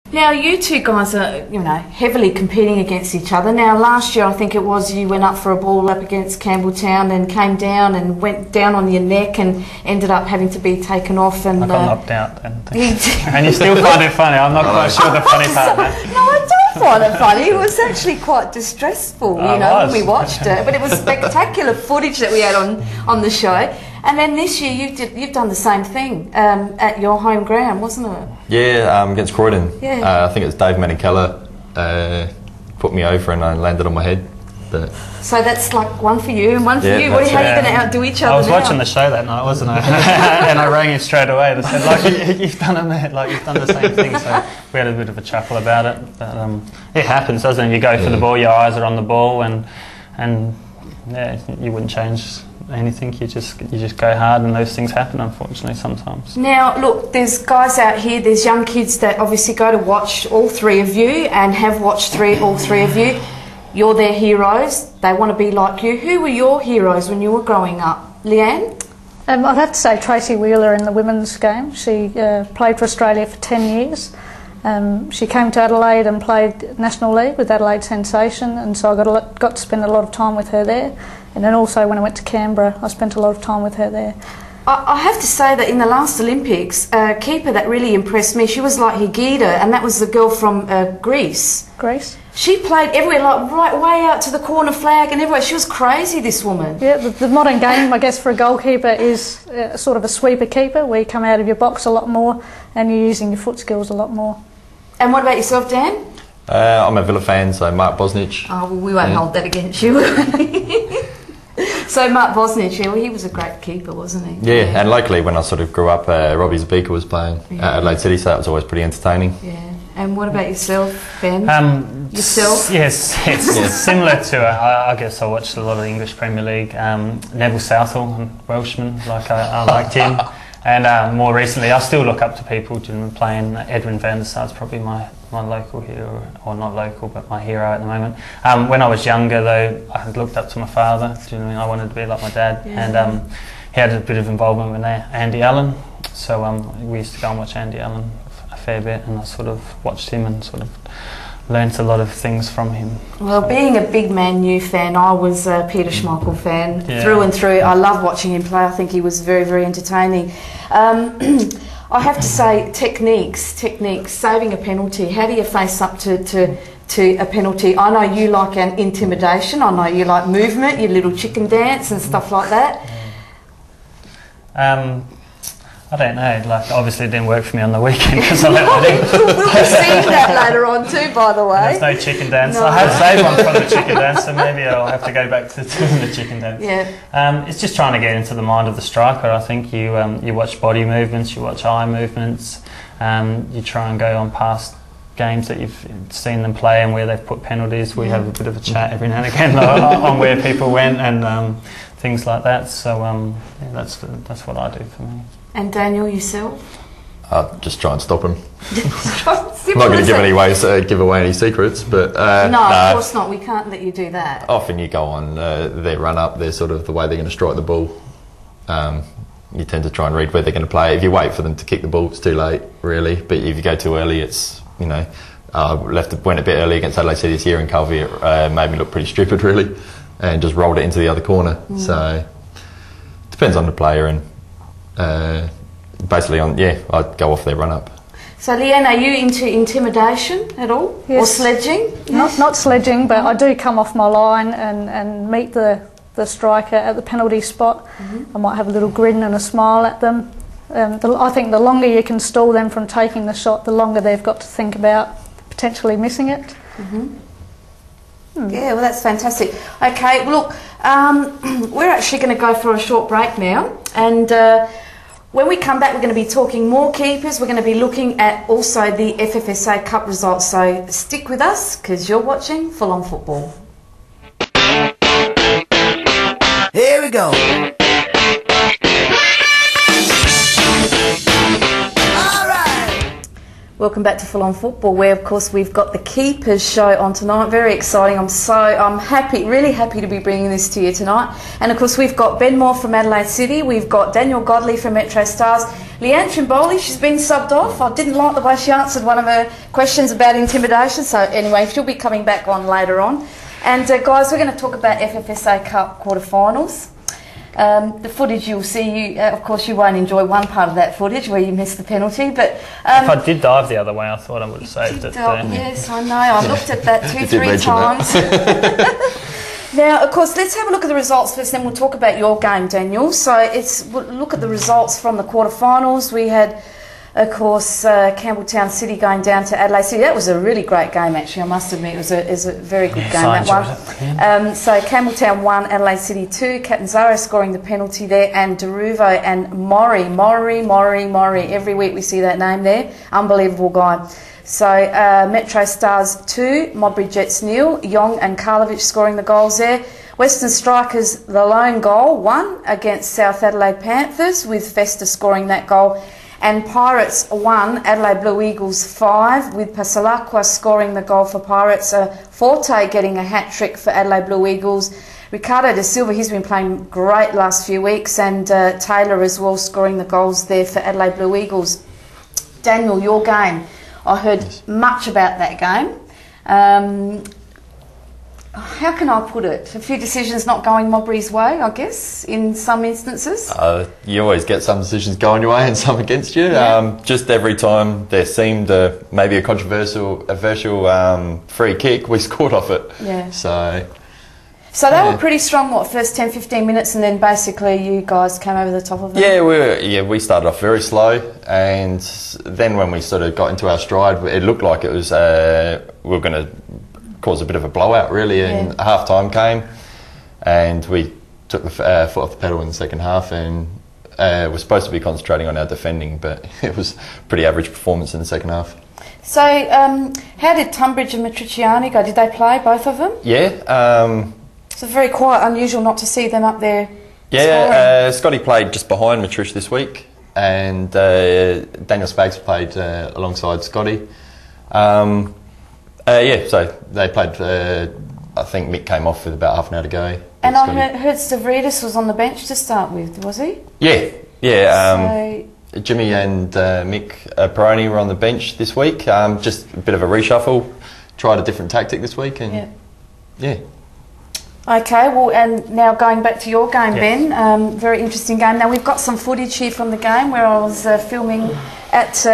Now, you two guys are, you know, heavily competing against each other. Now, last year, I think it was, you went up for a ball up against Campbelltown and came down and went down on your neck and ended up having to be taken off. And I got knocked out. And you still find it funny. I'm not quite sure the funny part. No, I don't find it funny. It was actually quite distressful, you know, when we watched it. But it was spectacular footage that we had on the show. And then this year you've done the same thing at your home ground, wasn't it? Yeah, against Croydon. Yeah. I think it was Dave Manicella put me over and I landed on my head. But so that's like one for you and one for you. How are you going to outdo each other? I was watching the show that night, wasn't I? And I rang him straight away. They said, like, you've done you've done the same thing. So we had a bit of a chuckle about it. But it happens, doesn't it? You go for the ball, your eyes are on the ball, and yeah, you wouldn't change anything. You just go hard, and those things happen, unfortunately, sometimes. Now, look, there's guys out here, there's young kids that obviously go to watch all three of you and have watched all three of you. You're their heroes. They want to be like you. Who were your heroes when you were growing up? Leanne? I'd have to say Tracy Wheeler in the women's game. She played for Australia for 10 years. She came to Adelaide and played National League with Adelaide Sensation, and so I got to spend a lot of time with her there. And then also when I went to Canberra, I spent a lot of time with her there. I have to say that in the last Olympics, a keeper that really impressed me, she was like Higida, and that was the girl from Greece. Greece? She played everywhere, like right way out to the corner flag and everywhere. She was crazy, this woman. Yeah, the modern game, I guess, for a goalkeeper is sort of a sweeper keeper, where you come out of your box a lot more and you're using your foot skills a lot more. And what about yourself, Dan? I'm a Villa fan, so Mark Bosnich. Oh, well, we won't hold that against you. So Mark Bosnich, yeah, well, he was a great keeper, wasn't he? Yeah, and locally when I sort of grew up, Robbie Zabika was playing at Adelaide City, so that was always pretty entertaining. Yeah. And what about yourself, Ben? Yourself? Yes, it's similar to I guess I watched a lot of the English Premier League. Neville Southall, Welshman, like I liked him. And more recently, I still look up to people. Playing Edwin van der Sar's probably my local hero, or not local, but my hero at the moment. When I was younger, though, I had looked up to my father. Do you know what I mean? I wanted to be like my dad, and he had a bit of involvement with Andy Allen. So we used to go and watch Andy Allen a fair bit, and I sort of watched him and sort of learnt a lot of things from him. Well, being a big Man U fan, I was a Peter Schmeichel fan through and through. I love watching him play. I think he was very, very entertaining. I have to say, techniques, saving a penalty. How do you face up to a penalty? I know you like an intimidation. I know you like movement, your little chicken dance and stuff like that. I don't know, like obviously it didn't work for me on the weekend because I let it in. We'll see that later on too, by the way. There's no chicken dance. No. I have saved one from the chicken dance, so maybe I'll have to go back to doing the chicken dance. Yeah. It's just trying to get into the mind of the striker. I think you watch body movements, you watch eye movements, you try and go on past games that you've seen them play and where they've put penalties. We have a bit of a chat every now and again on where people went and things like that. So yeah, that's what I do for me. And Daniel, yourself? Just try and stop him. I'm not going to give away any secrets, but no, of course not. We can't let you do that. Often you go on their run up, their sort of the way they're going to strike the ball. You tend to try and read where they're going to play. If you wait for them to kick the ball, it's too late, really. But if you go too early, it's went a bit early against Adelaide City this year in Calvi. It made me look pretty stupid, really, and just rolled it into the other corner. So it depends on the player and. Basically I'd go off their run up. So Leanne, are you into intimidation at all? Yes. Or sledging? Not sledging, but I do come off my line and meet the striker at the penalty spot. I might have a little grin and a smile at them. I think the longer you can stall them from taking the shot, the longer they've got to think about potentially missing it. Yeah, well, that's fantastic. Okay, well, look, we're actually going to go for a short break now, and when we come back, we're going to be talking more keepers. We're going to be looking at also the FFSA Cup results, so stick with us because you're watching Full On Football. Here we go. Welcome back to Full On Football, where of course we've got the Keepers show on tonight. Very exciting. I'm happy, really happy to be bringing this to you tonight. And of course we've got Ben Moore from Adelaide City, we've got Daniel Godley from MetroStars, Leanne Trimboli, she's been subbed off. I didn't like the way she answered one of her questions about intimidation, so anyway, she'll be coming back on later on. And guys, we're going to talk about FFSA Cup quarterfinals. The footage you'll see, of course you won't enjoy one part of that footage where you missed the penalty, but... if I did dive the other way, I thought I would have saved it. Yes, I know, I looked at that 2-3 times. Now, of course, let's have a look at the results first, then we'll talk about your game, Daniel. So we'll look at the results from the quarterfinals. We had, of course, Campbelltown City going down to Adelaide City. That was a really great game, actually, I must admit. It was a very good game, that one. So Campbelltown 1, Adelaide City 2. Captain Zara scoring the penalty there, and Deruvo and Maury. Every week we see that name there. Unbelievable guy. So MetroStars 2, Modbury Jets 0. Young and Karlovic scoring the goals there. Western Strikers, the lone goal, 1 against South Adelaide Panthers, with Festa scoring that goal. And Pirates 1, Adelaide Blue Eagles 5, with Pasalacqua scoring the goal for Pirates. Forte getting a hat-trick for Adelaide Blue Eagles. Ricardo da Silva, he's been playing great last few weeks, and Taylor as well scoring the goals there for Adelaide Blue Eagles. Daniel, your game. I heard much about that game. How can I put it? A few decisions not going Modbury's way, I guess, in some instances. You always get some decisions going your way and some against you. Yeah. Just every time there seemed maybe a controversial free kick, we scored off it. Yeah. So they were pretty strong, what, first 10-15 minutes, and then basically you guys came over the top of it? Yeah, we started off very slow, and then when we sort of got into our stride, it looked like it was we were going to cause a bit of a blowout, really, and half-time came, and we took the foot off the pedal in the second half, and we're supposed to be concentrating on our defending, but it was pretty average performance in the second half. So how did Tunbridge and Matriciani go? Did they play, both of them? Yeah. So very quiet, unusual not to see them up there. Yeah, Scotty played just behind Matrish this week, and Daniel Spags played alongside Scotty. So they played, I think Mick came off with about half an hour to go. And I heard Stavridis was on the bench to start with, was he? Yeah. Jimmy and Mick Peroni were on the bench this week. Just a bit of a reshuffle, tried a different tactic this week, and yeah. Okay, well, and now going back to your game, Ben, very interesting game. Now, we've got some footage here from the game where I was filming at